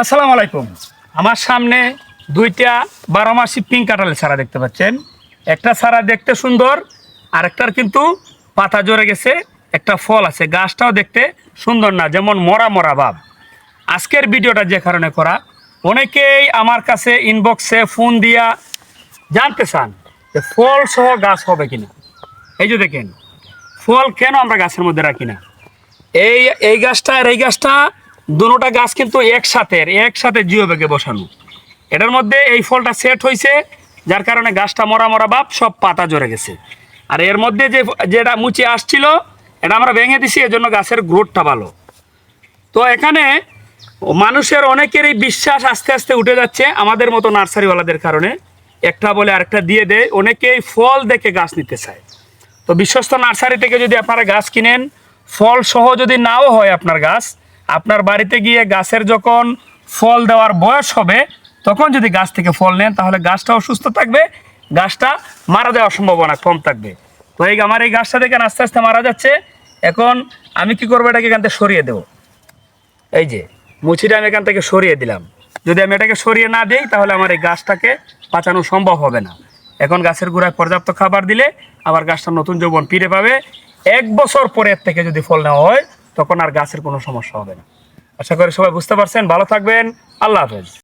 আসসালামু আলাইকুম। আমার সামনে দুইটা 12 মাসি পিঙ্ক কাঁঠালের চারা দেখতে পাচ্ছেন। একটা চারা দেখতে সুন্দর, আরেকটার কিন্তু পাতা ঝরে গেছে, একটা ফল আছে। গাছটাও দেখতে সুন্দর না, যেমন মরা মরা ভাব। আজকের ভিডিওটা যে কারণে করা, অনেকেই আমার কাছে ইনবক্সে ফোন দিয়া জানতে চান যে ফল সহ গাছ হবে কিনা। এই যে দেখেন, ফল কেন আমরা গাছের মধ্যে রাখি না। এই এই গাছটা আর এই গাছটা দুটোটা গাছ কিন্তু একসাথে জিও ব্যাগে বসানো। এটার মধ্যে এই ফলটা সেট হয়েছে, যার কারণে গাছটা মরা মরা ভাব, সব পাতা ঝরে গেছে। আর এর মধ্যে যেটা মুচি আসছিল, এটা আমরা ভেঙে দিছি, এজন্য গাছের গ্রোথটা ভালো। তো এখানে মানুষের অনেকেরই বিশ্বাস আস্তে আস্তে উঠে যাচ্ছে আমাদের মতো নার্সারিওয়ালাদের কারণে। একটা বলে আরেকটা দিয়ে দেয়, অনেকেই ফল দেখে গাছ নিতে চায়। তো বিশ্বস্ত নার্সারি থেকে যদি আপনারা গাছ কিনেন, ফল সহ যদি নাও হয় আপনার গাছ, আপনার বাড়িতে গিয়ে গাছের যখন ফল দেওয়ার বয়স হবে, তখন যদি গাছ থেকে ফল নেন, তাহলে গাছটাও সুস্থ থাকবে, গাছটা মারা যাওয়ার সম্ভাবনা কম থাকবে। তো আমার এই গাছটা দেখেন আস্তে আস্তে মারা যাচ্ছে। এখন আমি কি করবো, এটাকে এখান থেকে সরিয়ে দেবো। এই যে মুচিটা আমি এখান থেকে সরিয়ে দিলাম। যদি আমি এটাকে সরিয়ে না দিই, তাহলে আমার এই গাছটাকে বাঁচানো সম্ভব হবে না। এখন গাছের গোড়ায় পর্যাপ্ত খাবার দিলে আবার গাছটা নতুন যৌবন ফিরে পাবে। 1 বছর পরের থেকে যদি ফল নেওয়া হয়, তখন আর গাছের কোনো সমস্যা হবে না। আশা করি সবাই বুঝতে পারছেন। ভালো থাকবেন। আল্লাহ হাফেজ।